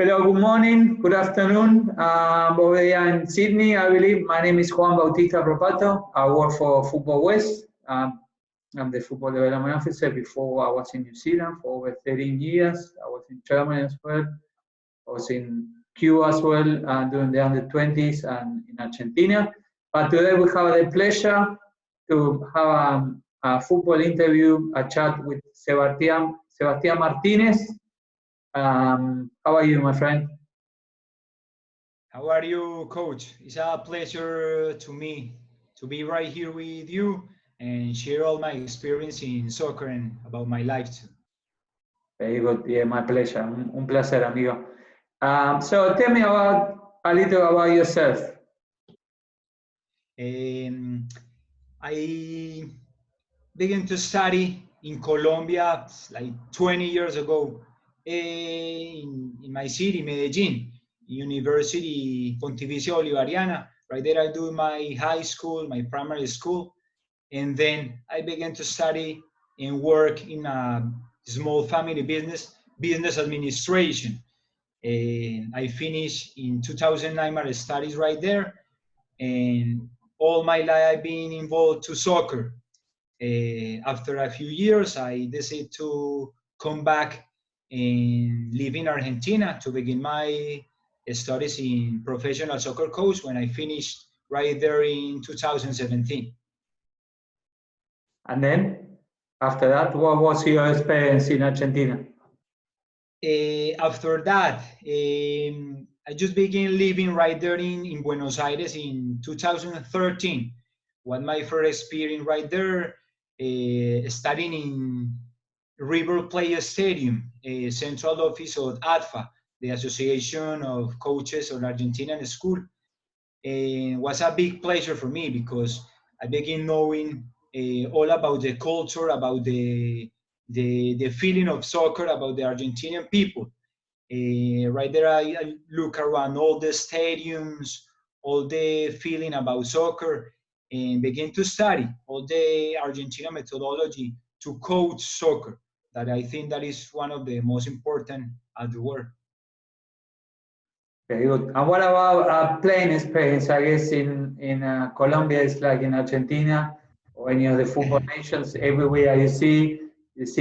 Hello, good morning, good afternoon. Over here in Sydney, I believe. My name is Juan Bautista Propato. I work for Football West. I'm the football development officer. Before I was in New Zealand for over 13 years. I was in Germany as well. I was in Cuba as well, doing the under 20s and in Argentina. But today we have the pleasure to have a football interview, a chat with Sebastián Martínez. How are you, my friend? How are you, Coach? It's a pleasure to me to be right here with you and share all my experience in soccer and about my life too. Very good. Yeah, my pleasure. Un placer, amigo. So tell me a little about yourself. I began to study in Colombia like 20 years ago in my city, Medellin, University Pontificia Bolivariana. Right there, I do my high school, my primary school, and then I began to study and work in a small family business administration. And I finished in 2009 my studies right there, and all my life I've been involved to soccer. After a few years, I decided to come back and live in Argentina to begin my studies in professional soccer coach when I finished right there in 2017. And then, after that, what was your experience in Argentina? After that, I just began living right there in Buenos Aires in 2013. What my first experience right there, studying in River Plate Stadium, a central office of ADFA, the Association of Coaches of Argentinian School. And was a big pleasure for me because I began knowing all about the culture, about the feeling of soccer, about the Argentinian people. Right there, I look around all the stadiums, all the feeling about soccer, and begin to study all the Argentina methodology to coach soccer. That I think that is one of the most important at the world. Very good. And what about playing experience? I guess in Colombia, it's like in Argentina or any of the football nations. Everywhere you see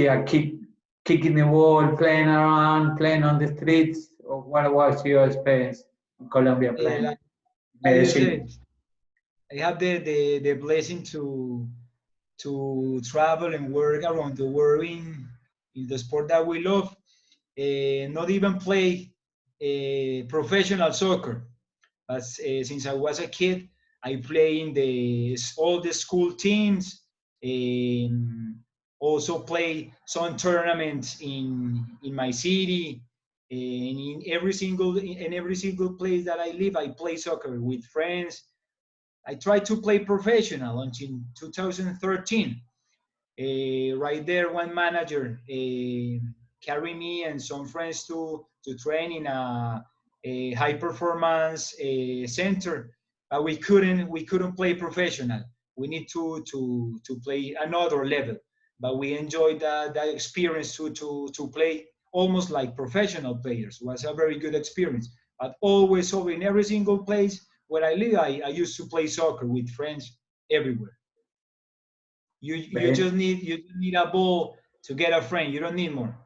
a kicking the ball, playing around, playing on the streets. Or what was your experience in Colombia playing? Like you Medellin. said, I have the blessing to travel and work around the world in the sport that we love. Not even play professional soccer, but since I was a kid, I play in all the school teams. Also play some tournaments in my city. And in every single place that I live, I play soccer with friends. I tried to play professional until 2013. Right there, one manager carried me and some friends to train in a high performance center, but we couldn't play professional. We need to play another level, but we enjoyed that experience to play almost like professional players. It was a very good experience. But always over in every single place where I live, I used to play soccer with friends everywhere. You just need a ball to get a friend. You don't need more.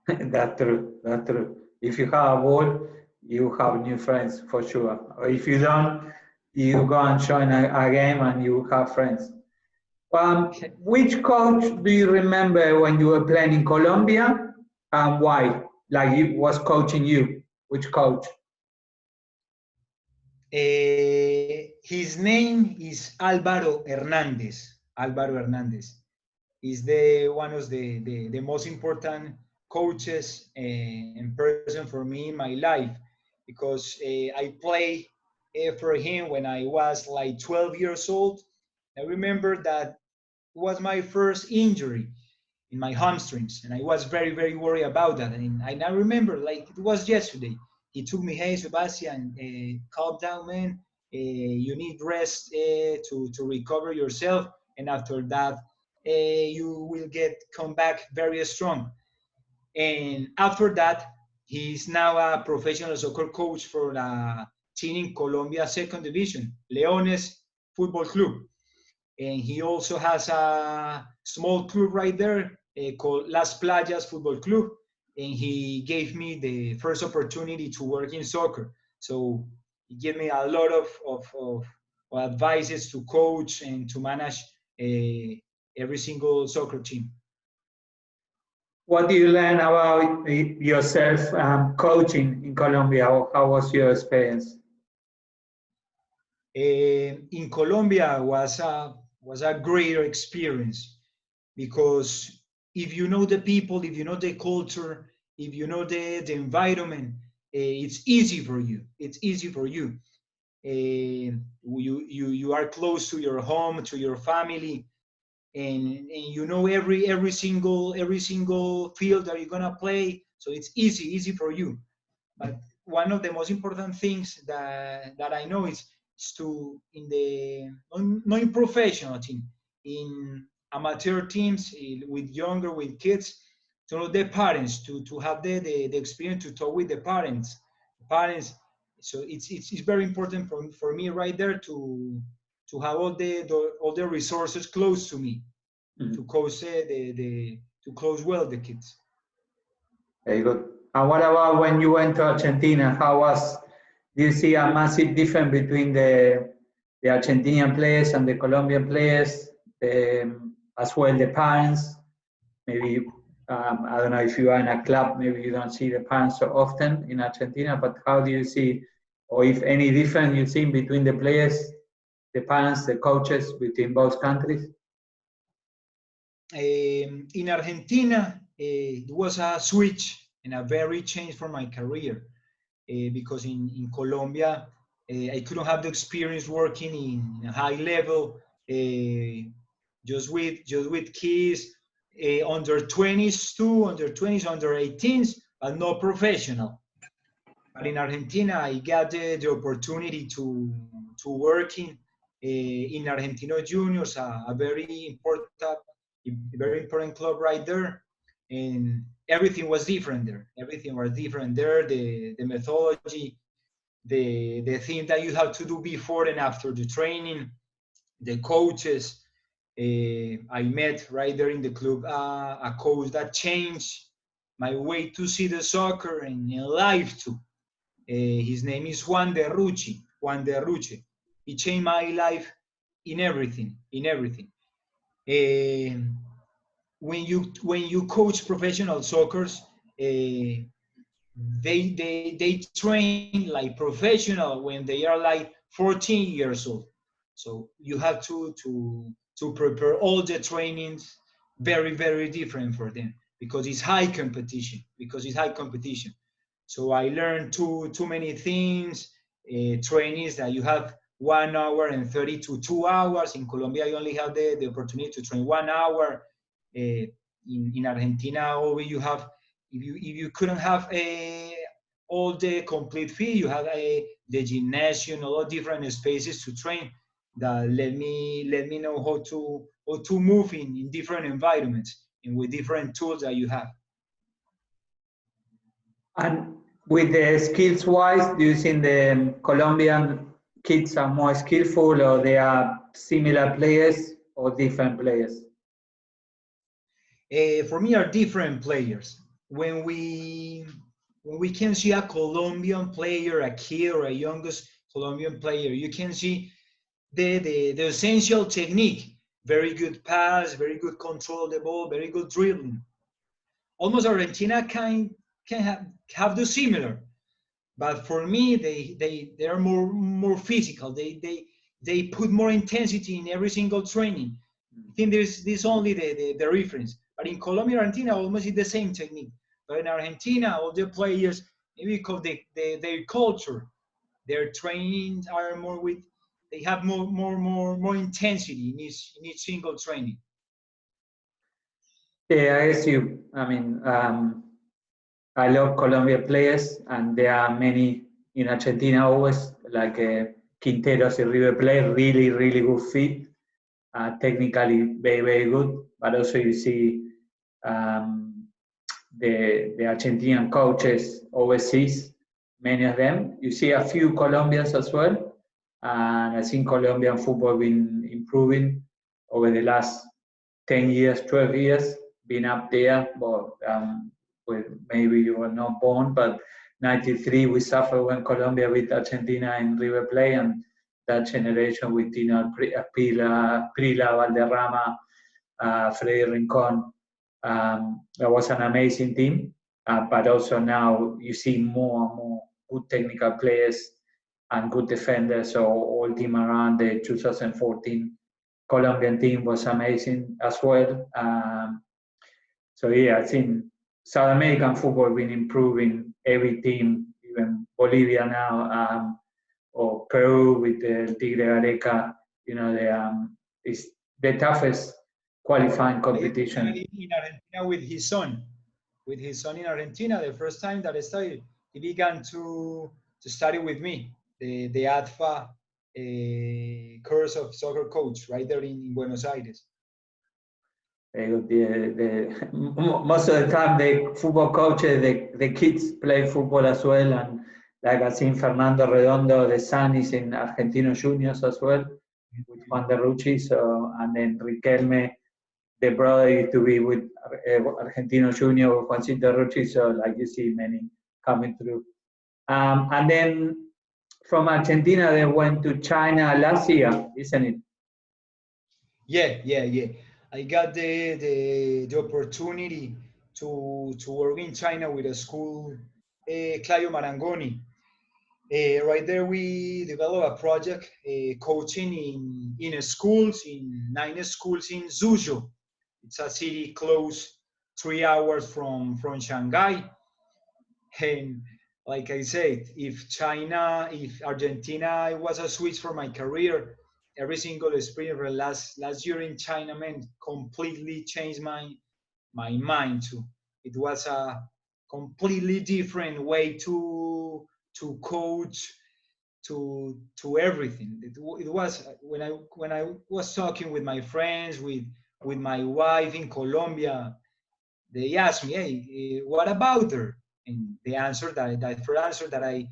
That's true. That's true. If you have a ball, you have new friends for sure. Or if you don't, you go and join a game and you have friends. Which coach do you remember when you were playing in Colombia and why? Like he was coaching you. Which coach? His name is Álvaro Hernández. Álvaro Hernández is the one of the most important coaches and person for me in my life because I played for him when I was like 12 years old. I remember that was my first injury in my hamstrings, and I was very, very worried about that. And I remember like it was yesterday. He took me, hey, Sebastian, calm down, man. You need rest to recover yourself, and after that, you will come back very strong. And after that, He's now a professional soccer coach for a team in Colombia, second division, Leones Football Club. And he also has a small club right there called Las Playas Football Club. And he gave me the first opportunity to work in soccer. So he gave me a lot of advices to coach and to manage every single soccer team. What do you learn about yourself coaching in Colombia? How was your experience? In Colombia was a greater experience, because if you know the people, if you know the culture, if you know the environment, it's easy for you. It's easy for you. You are close to your home, to your family, and you know every single field that you're gonna play. So it's easy for you. But one of the most important things that I know is to in the not in professional team, in amateur teams with kids, to know the parents, to have the experience to talk with the parents. So it's very important for me right there to have all the resources close to me, to coach to close well the kids. Very good. And what about when you went to Argentina? Do you see a massive difference between the Argentinian players and the Colombian players, as well the parents? Maybe, I don't know if you are in a club, maybe you don't see the parents so often in Argentina, but how do you see, or if any difference you see between the players, the parents, the coaches between both countries? In Argentina, it was a switch and a very change for my career, because in Colombia, I couldn't have the experience working in a high level, just with kids, under 20s too, under 20s, under 18s, but not professional. But in Argentina, I got the opportunity to work in Argentino Juniors, a very important club right there, and everything was different there. Everything was different there. The methodology, the thing that you have to do before and after the training, the coaches. I met right there in the club a coach that changed my way to see the soccer and in life too. His name is Juan de Rucci. Juan de Rucci. He changed my life in everything. When you coach professional soccer, they train like professional when they are like 14 years old. So you have to prepare all the trainings very different for them, because it's high competition. So I learned too many things, trainings that you have 1 hour and 30 to 2 hours. In Colombia, you only have the opportunity to train 1 hour. In Argentina, always you have, if you couldn't have all the complete fee, you have the gymnasium, all different spaces to train that let me know how to move in different environments and with different tools that you have. And with the skills wise, do you think the Colombian kids are more skillful, or they are similar players or different players? For me, are different players. When we can see a Colombian player, a kid or a youngest Colombian player, you can see the essential technique. Very good pass, very good control of the ball, very good dribbling. Almost Argentina can have the similar, but for me they are more physical. They put more intensity in every single training. I think there's only the difference. But in Colombia, Argentina, almost is the same technique. But in Argentina, all the players, maybe because their culture, their trainings are more with, they have more intensity in each single training. Yeah, I guess I mean, I love Colombian players, and there are many in Argentina always, like Quinteros and River Plate, really good feet, technically very good, but also you see the Argentinian coaches overseas, many of them. You see a few Colombians as well, and I think Colombian football been improving over the last 10 years, 12 years, been up there. But maybe you were not born, but 93 we suffered when Colombia beat Argentina in River Plate, and that generation with Tino Prila, Valderrama, Freddy Rincon, that was an amazing team. But also now you see more and more good technical players and good defenders. So all team around the 2014 Colombian team was amazing as well. So yeah, I think South American football been improving every team, even Bolivia now, or Peru with the Tigre Gareca. You know, it's the toughest qualifying competition. In Argentina with his son in Argentina, the first time that I studied, he began to study with me, the ADFA course of soccer coach right there in Buenos Aires. Most of the time, the football coaches, the kids play football as well, and like I seen Fernando Redondo, the son is in Argentino Juniors as well, with Juan de Rucci. So, and then Riquelme, the brother used to be with Argentino Junior with Juancito Rucci. So like you see many coming through. And then from Argentina, they went to China last year, isn't it? Yeah. I got the opportunity to work in China with a school, Claudio Marangoni. Right there, we developed a project coaching in schools, in 9 schools in Suzhou. It's a city close 3 hours from Shanghai. And like I said, if Argentina was a switch for my career, every single experience last year in China, man, completely changed my mind too. It was a completely different way to coach, to everything. It was when I was talking with my friends, with my wife in Colombia, they asked me, "Hey, what about her?" And the answer that first answer that I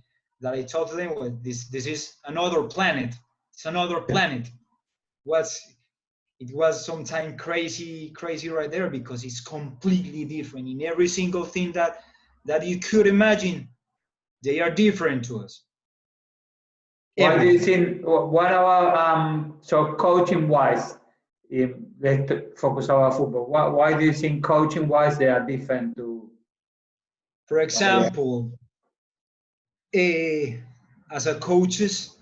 told them was, "This is another planet. It's another planet." It was sometimes crazy right there, because it's completely different in every single thing that you could imagine. They are different to us. What do you think? What about so coaching wise? Let's focus on our football. Why do you think coaching wise they are different to? For example, as a coaches,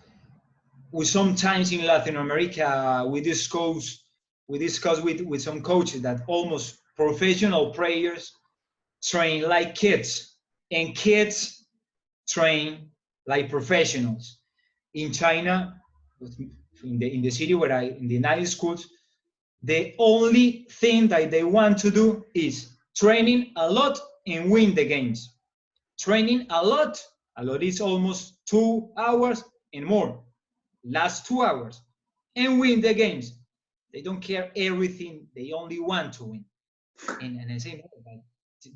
we sometimes in Latin America we discuss with some coaches that almost professional players train like kids, and kids train like professionals. In China, in the city where in the United schools, the only thing that they want to do is training a lot and win the games. Training a lot is almost 2 hours and more. Last 2 hours and win the games. They don't care everything. They only want to win. And I say, no,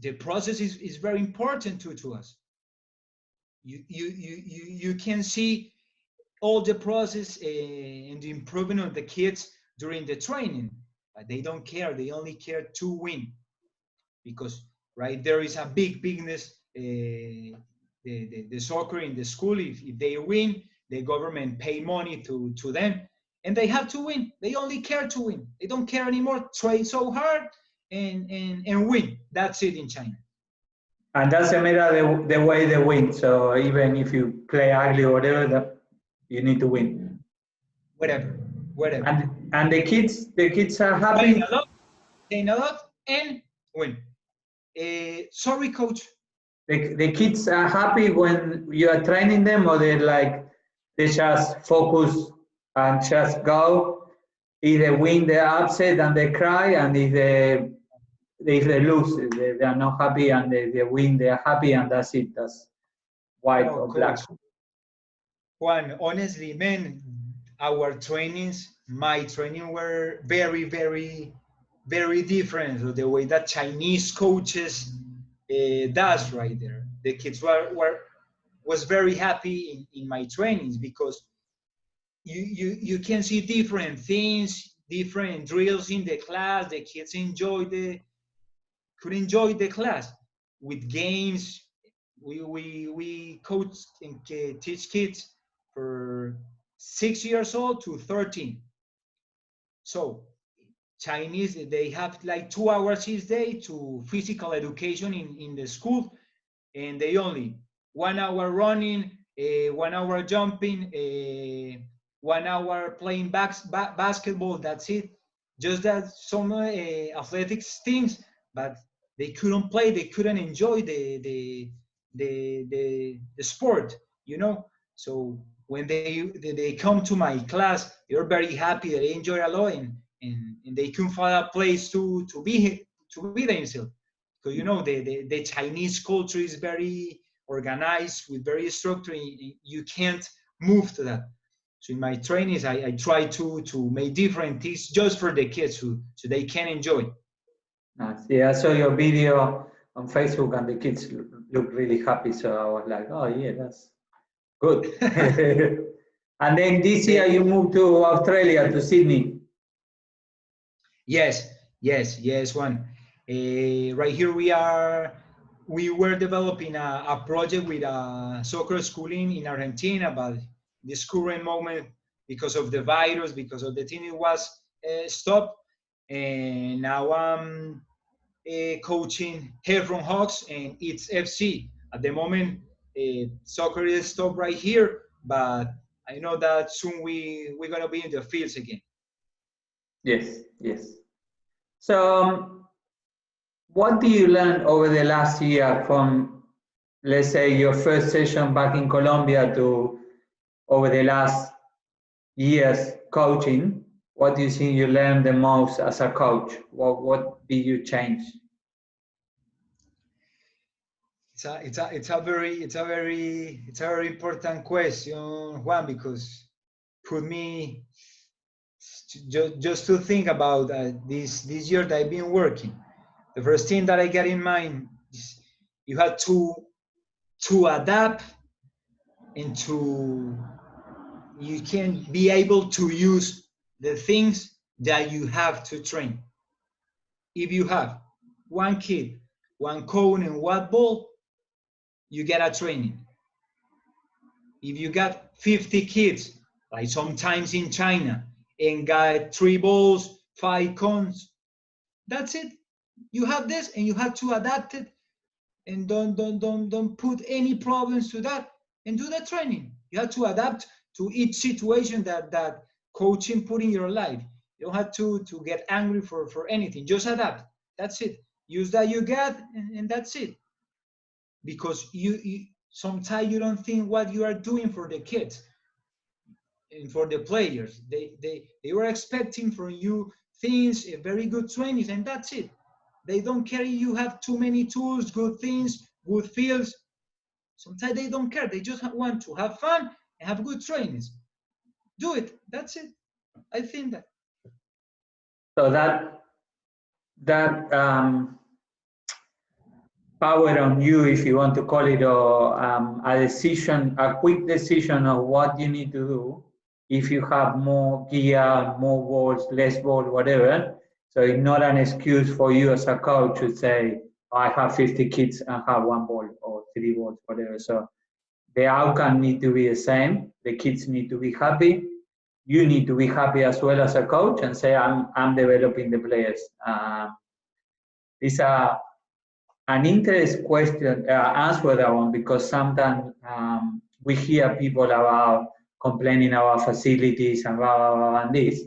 the process is very important to us. You can see all the process and the improvement of the kids during the training, but they don't care. They only care to win, because right there is a bigness. The soccer in the school, if they win, the government pay money to them, and they have to win. They only care to win. They don't care anymore. Try so hard and win. That's it in China. And doesn't matter the way they win. So even if you play ugly or whatever, you need to win. Whatever. And the kids are happy. Train a lot and win. Sorry, coach. The kids are happy when you are training them, or they just focus and just go. If they win, they're upset and they cry, and if they lose, they are not happy, and they win, they are happy, and that's it. That's white or black. Juan, honestly, man, my training were very, very, very different. So the way that Chinese coaches does right there. The kids was very happy in my trainings because you can see different things, different drills in the class. The kids could enjoy the class with games. We coach and teach kids for 6 years old to 13. So Chinese, they have like 2 hours each day to physical education in the school, and they only 1 hour running, 1 hour jumping, 1 hour playing basketball. That's it. Just that some athletics things, but they couldn't play. They couldn't enjoy the sport, you know. So when they come to my class, they're very happy. They enjoy a lot, and they can find a place to be themselves. Because you know the Chinese culture is very organized with very structured. You can't move to that. So in my trainings, I try to make different things just for the kids so they can enjoy. Nice. Yeah, I saw your video on Facebook and the kids look really happy. So I was like, oh yeah, that's good. And then this year you moved to Australia, to Sydney. Yes, Juan. Right here we were developing a project with a soccer school in Argentina, but this current moment, because of the virus, because of the thing, it was stopped. And now I'm coaching Heffron Hawks and it's FC. At the moment, soccer is stopped right here, but I know that soon we're going to be in the fields again. Yes, yes. So what do you learn over the last year from, let's say, your first session back in Colombia to over the last years coaching? What do you think you learned the most as a coach? What did you change? It's a very important question, Juan, because put me just to think about this year that I've been working. The first thing that I got in mind is you have to adapt and you can be able to use the things that you have to train. If you have one kid, one cone and one ball, you get a training. If you got 50 kids, like sometimes in China, and got 3 balls, 5 cones, that's it. You have this and you have to adapt it, and don't put any problems to that, and do the training. You have to adapt to each situation that coaching put in your life. You don't have to get angry for anything. Just adapt. That's it. Use that you get, and that's it. Because you sometimes you don't think what you are doing for the kids and for the players. They were expecting from you things, very good trainings, and that's it. They don't care if you have too many tools, good things, good fields. Sometimes they don't care. They just want to have fun and have good trainings. Do it. That's it. I think that. So that power on you, if you want to call it, or a decision, a quick decision of what you need to do. If you have more gear, more balls, less ball, whatever. So it's not an excuse for you as a coach to say, I have 50 kids and have 1 ball or 3 balls, whatever. So the outcome need to be the same. The kids need to be happy. You need to be happy as well as a coach and say, I'm developing the players. It's an interesting question, answer that one, because sometimes we hear people about complaining about facilities and blah, blah, blah, and this.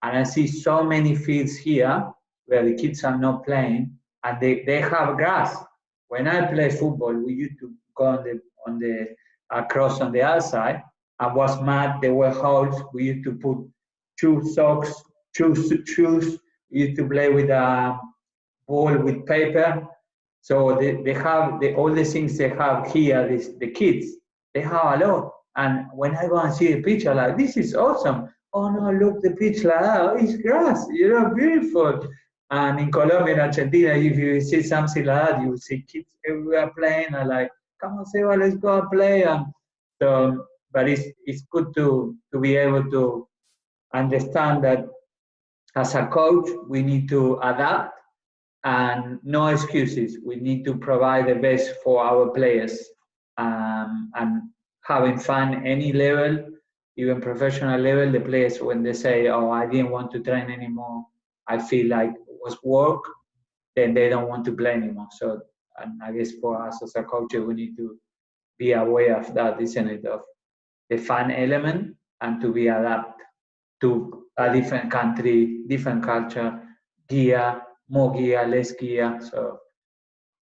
And I see so many fields here where the kids are not playing and they have grass. When I play football, we used to go on the across on the outside, and was mud, there were holes. We used to put 2 socks, shoes. We used to play with a ball with paper. So they have all the things they have here, the kids, they have a lot. And when I go and see the picture, like, this is awesome. Oh no, look, the pitch like that, it's grass, beautiful. And in Colombia and Argentina, if you see something like that, you see kids everywhere playing and like, come on, Seba, let's go and play. And so, but it's good to be able to understand that as a coach, we need to adapt and no excuses. We need to provide the best for our players, and having fun any level, even professional level. The players, when they say, "Oh, I didn't want to train anymore. I feel like it was work," then they don't want to play anymore. So, and I guess for us as a coach, we need to be aware of that, isn't it? Of the fun element and to be adapt to a different country, different culture, gear, more gear, less gear. So,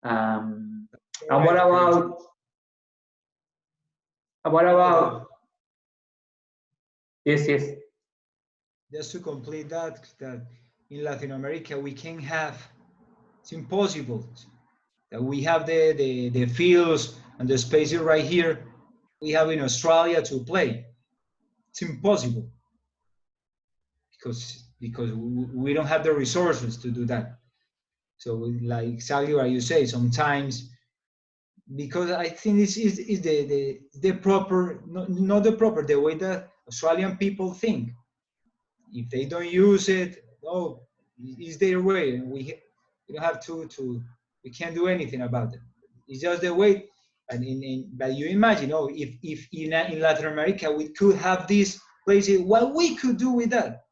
and what about? Yes, yes. Just to complete that in Latin America we can have, it's impossible that we have the fields and the spaces right here we have in Australia to play. It's impossible because we don't have the resources to do that. So like exactly what you say, sometimes, because I think this is the proper, not the proper, the way that Australian people think. If they don't use it, oh, it's their way, and we don't have we can't do anything about it. It's just the way. And but you imagine, oh, if in Latin America we could have these places, what we could do with that.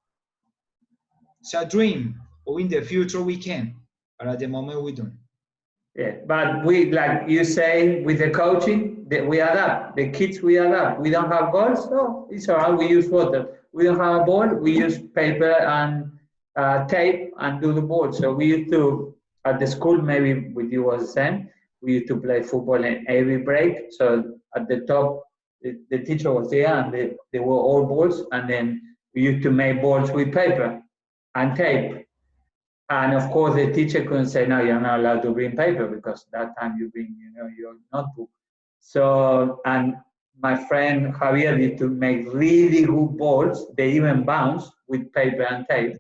It's a dream, or in the future we can, but at the moment we don't. Yeah, but we, like you say, with the coaching, we adapt. The kids, we adapt. We don't have balls, so it's all right. We use water. We don't have a ball, we use paper and tape and do the ball. So we used to, at the school, maybe with you was the same, we used to play football in every break. So at the top, the teacher was there and they were all balls. And then we used to make balls with paper and tape. And of course, the teacher couldn't say, no, you're not allowed to bring paper because that time you bring, your notebook. So, and my friend Javier used to make really good balls. They even bounce with paper and tape.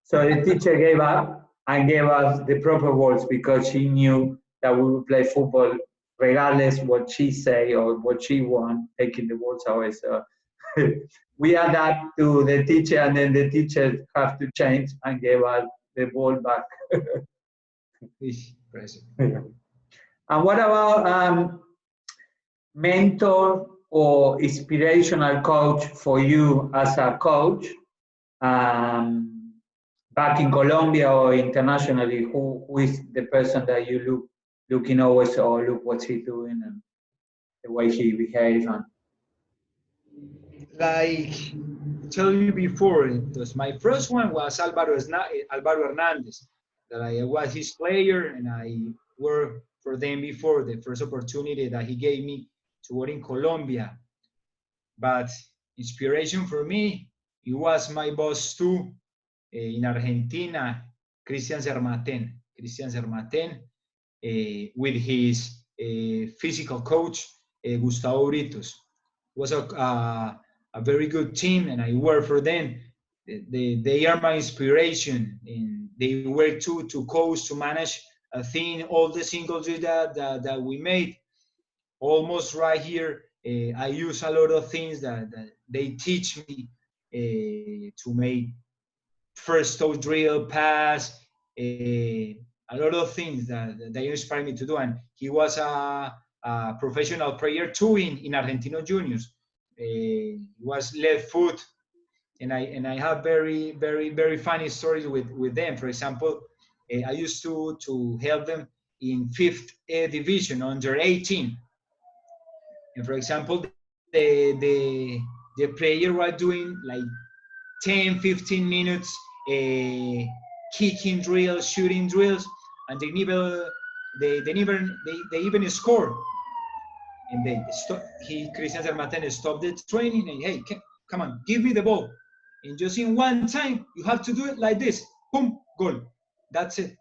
So the teacher gave up and gave us the proper balls because she knew that we would play football regardless what she say or what she want, taking the balls away. So we adapt to the teacher, and then the teacher have to change and gave us the ball back. And what about mentor or inspirational coach for you as a coach, back in Colombia or internationally? Who is the person that you looking always, or look what's he doing and the way he behaves? And Like told you before, my first one was Alvaro Hernandez, that I was his player and I worked for them before the first opportunity that he gave me to work in Colombia. But inspiration for me, it was my boss too, in Argentina, Cristian Zermaten. Cristian Zermaten, with his physical coach, Gustavo Britos. It was a very good team, and I work for them. They are my inspiration, and they work too to coach, to manage a thing, all the singles that we made. Almost right here, I use a lot of things that they teach me to make first toe drill, pass, a lot of things that they inspired me to do. And he was a professional player too in Argentino Juniors. He was left foot, and I have very, very, very funny stories with them. For example, I used to help them in 5th division under 18. And for example, the player was doing like 10, 15 minutes kicking drills, shooting drills, and they even score. And they stop. Cristian Zermaten stopped the training and, hey, come on, give me the ball. And just in one time, you have to do it like this. Boom, goal. That's it.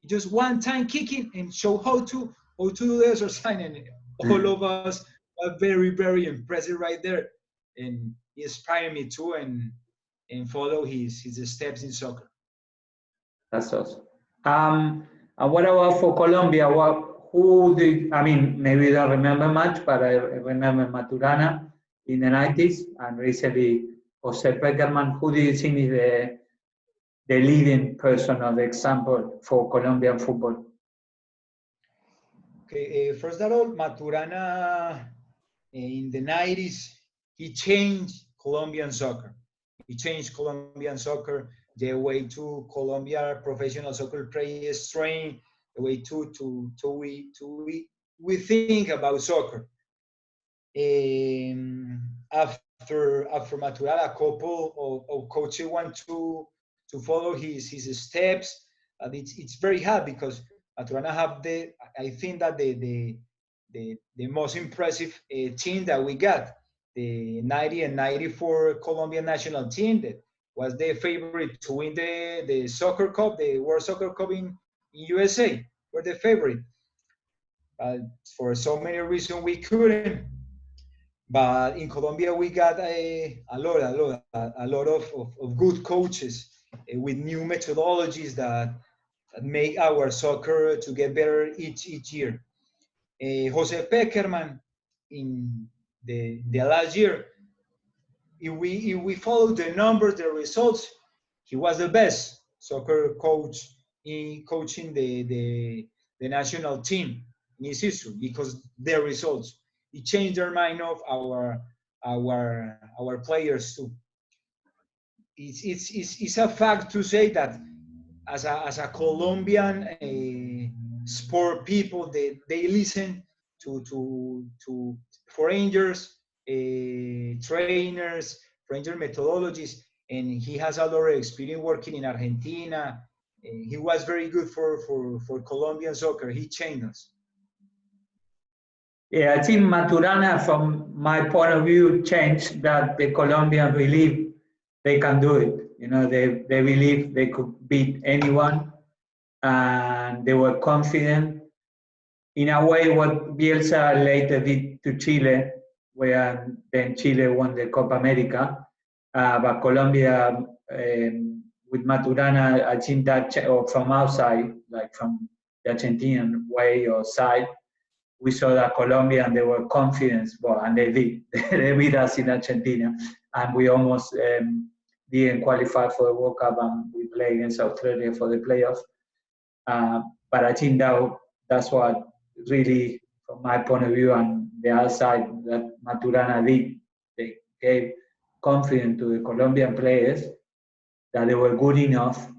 Just one time kicking and show how to do the exercise. And all of us are very, very impressive right there. And he inspired me too, and follow his steps in soccer. That's awesome. And what about for Colombia? I mean, maybe you don't remember much, but I remember Maturana in the 90s and recently Jose Peckerman. Who do you think is the leading person or the example for Colombian football? Okay, first of all, Maturana in the 90s, he changed Colombian soccer. He changed Colombian soccer, the way to Colombia professional soccer players train, the way we think about soccer. After Maturana, a couple of coaches want to follow his steps. It's very hard because Maturana have I think that the most impressive team that we got, the 90 and 94 Colombian national team that was the favorite to win the soccer cup, the World Soccer Cup in USA. We're the favorite. For so many reasons we couldn't. But in Colombia we got a lot of good coaches with new methodologies that make our soccer to get better each year. Jose Peckerman in the last year, if we follow the numbers, the results, he was the best soccer coach in coaching the national team in his history because their results. It changed their mind of our players too. It's a fact to say that as a Colombian sport people, they listen to foreigners, trainers, foreigner methodologies, and he has a lot of experience working in Argentina. He was very good for Colombian soccer. He changed us. Yeah, I think Maturana, from my point of view, changed that the Colombians believe they can do it. You know, they believe they could beat anyone, and they were confident. In a way, what Bielsa later did to Chile, where then Chile won the Copa America, but Colombia with Maturana, I think that from outside, like from the Argentinian way or side, we saw that Colombia and they were confident, well, and they did. They beat us in Argentina, and we almost didn't qualify for the World Cup, and we played against Australia for the playoffs. But I think that's what really, from my point of view and the other side, that Maturana did. They gave confidence to the Colombian players that they were good enough.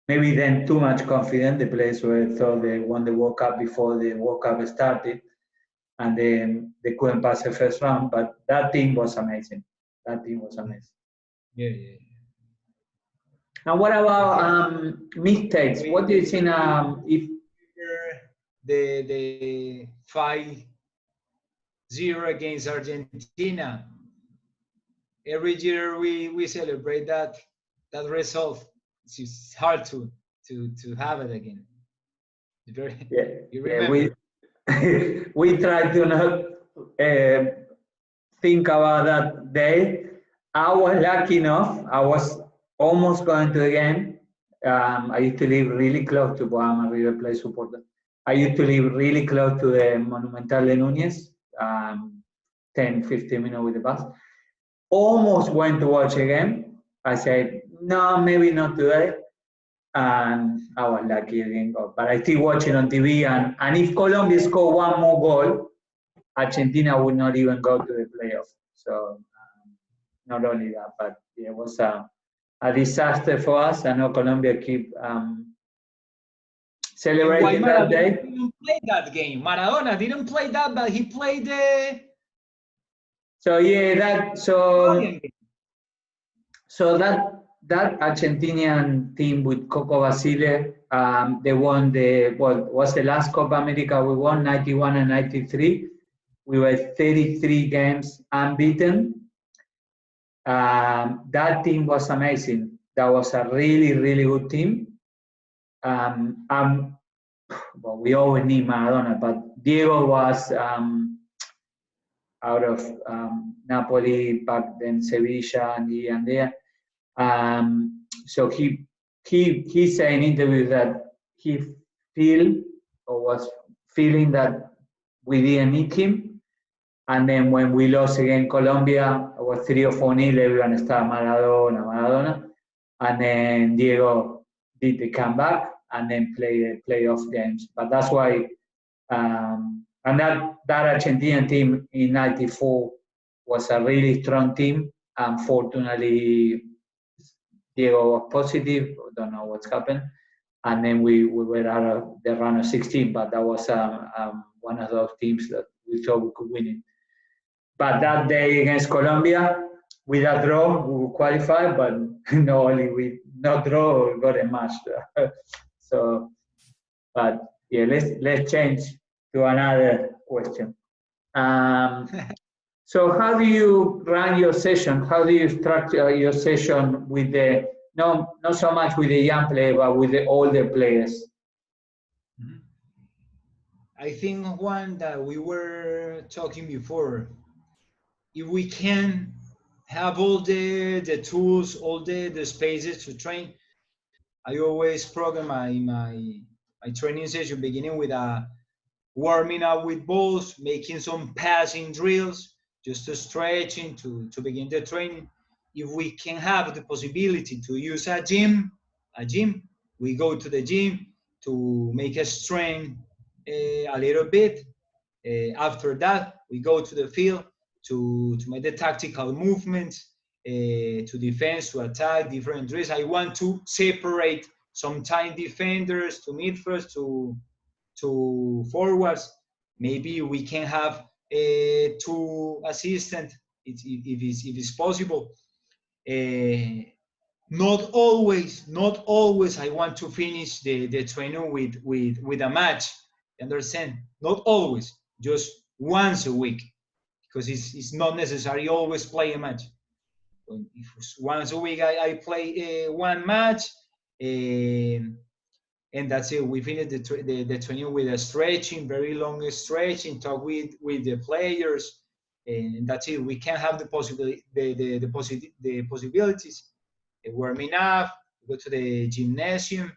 Maybe then too much confidence. The players thought they won the World Cup before the World Cup started, and then they couldn't pass the first round. But that team was amazing. That team was amazing. Yeah. And what about mistakes? What do you think if the 5-0 against Argentina? Every year we celebrate that result. It's hard to have it again. You remember? We try to not think about that day. I was lucky enough. I was almost going to the game. I used to live really close to Bohama River Plate supporter. I used to live really close to the Monumental de Núñez, 10, 15 minutes with the bus. Almost went to watch a game. I said, no, maybe not today. And I was lucky it didn't go. But I still watch it on TV. And if Colombia scored one more goal, Argentina would not even go to the playoffs. So not only that, but it was a disaster for us. I know Colombia keep celebrating that day. Didn't play that game. Maradona didn't play that, but he played the. So yeah, that Argentinian team with Coco Basile, they won was the last Copa America we won, 91 and 93. We were 33 games unbeaten. That team was amazing. That was a really, really good team. Well, we always need Maradona, but Diego was out of Napoli, back then Sevilla and here and there. So he he said in interview that he was feeling that we didn't need him. And then when we lost against Colombia, it was 3 or 4-0, everyone started Maradona. And then Diego did the comeback and then play the playoff games. But that's why, and that Argentinian team in '94 was a really strong team. Unfortunately, Diego was positive. Don't know what's happened. And then we were out of the round of 16, but that was one of those teams that we thought we could win it. But that day against Colombia, with a draw, we qualified, but no, only with no draw, we got a match. So, but yeah, let's change to another question. So how do you run your session? How do you structure your session with the, not so much with the young player, but with the older players? I think one that we were talking before, if we can have all the tools, all the spaces to train, I always program my training session beginning with a warming up with balls, making some passing drills, just to stretching to begin the training. If we can have the possibility to use a gym, we go to the gym to make a strength a little bit. After that, we go to the field to make the tactical movements, to defense, to attack, different drills. I want to separate sometimes defenders to midfielders to forwards. Maybe we can have 2 assistants if it's possible. Not always I want to finish the training with a match. You understand? Not always, just once a week, because it's not necessary always play a match. If once a week I play one match, and that's it. We finish the training with a stretching, very long stretching, talk with the players, and that's it. We can have the possibilities. Warming up, go to the gymnasium,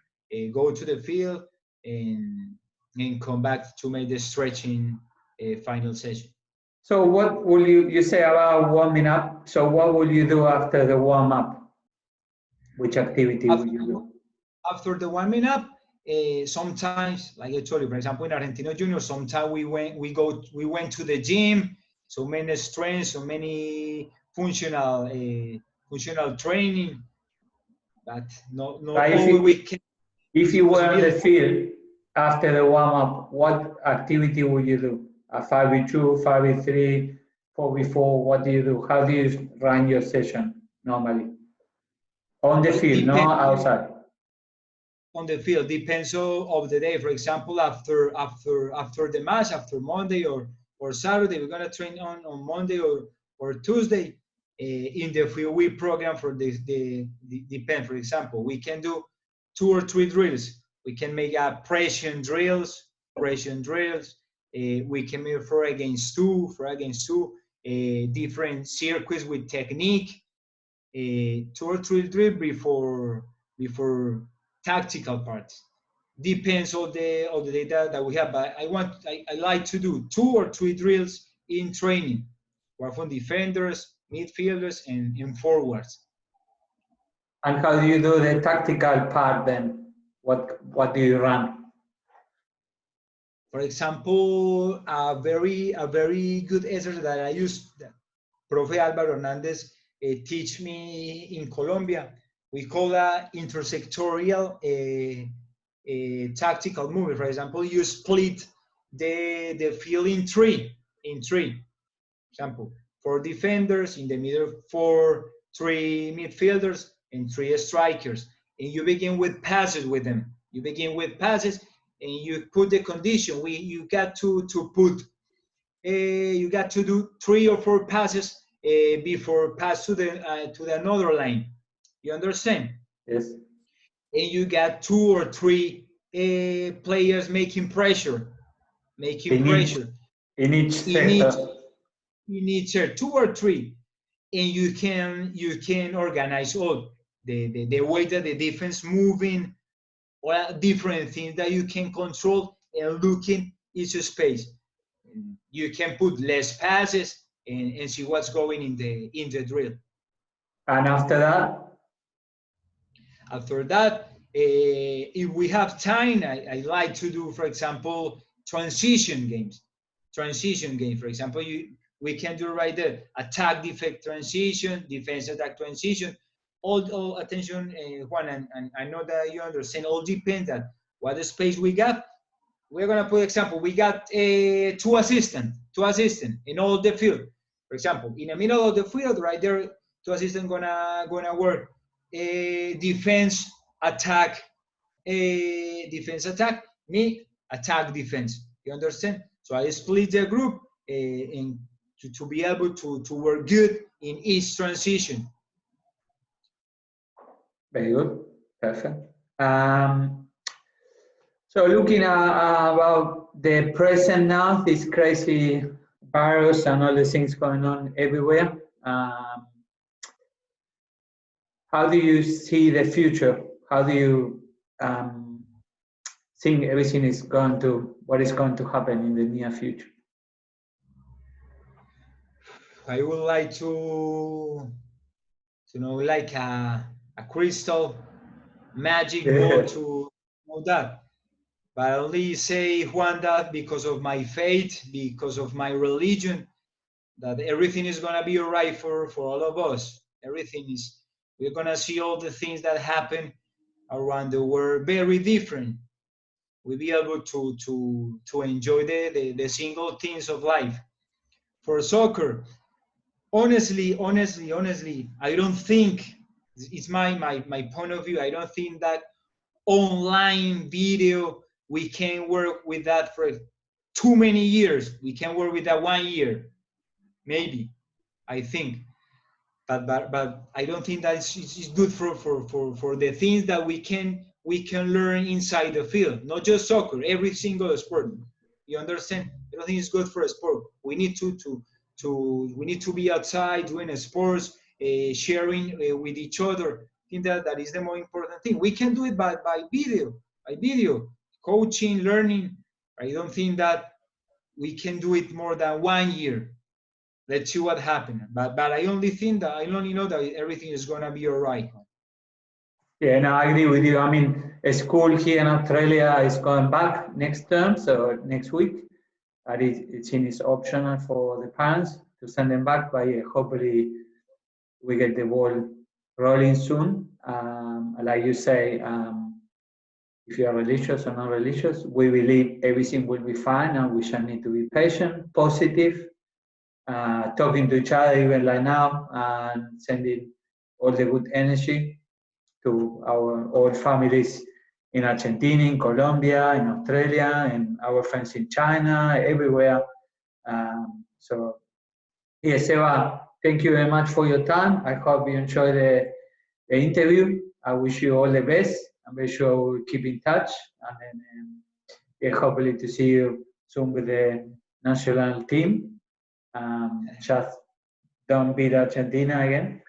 go to the field, and come back to make the stretching final session. So what will you say about warming up? So what will you do after the warm up? Which activity will you do? After the warming up, sometimes, like I told you, for example, in Argentino Junior, sometimes we went to the gym, so many strengths, so many functional training, but not always we can. If you were on the field after the warm up, what activity would you do? A 5v2, 5v3, 4v4, what do you do? How do you run your session normally? On the field, not outside. On the field, depends of the day. For example, after the match, after Monday or Saturday, we're gonna train on Monday or Tuesday. In the field, we program for the depend. For example, we can do 2 or 3 drills. We can make a pressure drills. We can make 4 against 2, different circuits with technique. 2 or 3 drills before tactical parts. Depends on the data that we have, but I like to do 2 or 3 drills in training, work on defenders, midfielders, and forwards. And how do you do the tactical part then? What do you run? For example, a very good exercise that I use, Profe Álvaro Hernández teach me in Colombia. We call a intersectorial tactical movement. For example, you split the field in three. For example, 4 defenders in the middle, 3 midfielders, and 3 strikers. And you begin with passes with them. You begin with passes, and you put the condition. You got to do 3 or 4 passes before pass to the another line. You understand? Yes. And you got 2 or 3 players making pressure. In each sector. In each 2 or 3, and you can organize all. the way that the defense moving, or different things that you can control and looking each space. You can put less passes and see what's going in the drill. And after that? After that, if we have time, I like to do, for example, transition games. Transition game, for example, we can do right there, attack, defense, transition, defense, attack, transition. All attention, Juan, and I know that you understand, all depends on what the space we got. We're gonna put example, we got two assistants in all the field. For example, in the middle of the field, right there, two assistants gonna work. Defense, attack, me, attack, defense. You understand? So I split the group to be able to work good in each transition. Very good, perfect. So looking about the present now, this crazy virus and all the things going on everywhere, how do you see the future? How do you think everything is going to, what is going to happen in the near future? I would like to know like a crystal magic ball to know that. But I only say, Juan, that because of my faith, because of my religion, that everything is going to be all right for all of us. Everything is, we're going to see all the things that happen around the world very different. We'll be able to enjoy the single things of life. For soccer, honestly, I don't think, it's my point of view, I don't think that online video, we can work with that for too many years. We can work with that 1 year, maybe, I think. But I don't think that it's good for the things that we can learn inside the field, not just soccer, every single sport. You understand? I don't think it's good for a sport. We need to be outside doing sports, sharing with each other. I think that is the more important thing. We can do it by video, coaching, learning. I don't think that we can do it more than 1 year. Let's see what happens. But I only know that everything is gonna be all right. Yeah, no, I agree with you. I mean, school here in Australia is going back next term, so next week. It's optional for the parents to send them back, but yeah, hopefully we get the ball rolling soon. Like you say, if you are religious or not religious, we believe everything will be fine, and we just need to be patient, positive, talking to each other even like now, and sending all the good energy to our all families in Argentina, in Colombia, in Australia, and our friends in China, everywhere. So, yes, Eva, thank you very much for your time. I hope you enjoyed the interview. I wish you all the best. I'm very sure we'll keep in touch, and then yeah, hopefully to see you soon with the national team. Just don't beat Argentina again.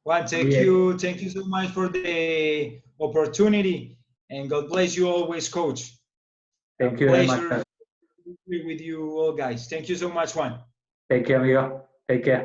Juan, thank you so much for the opportunity, and God bless you always, Coach. Thank you very much. Pleasure with you all, guys. Thank you so much, Juan. Take care, amigo. Take care.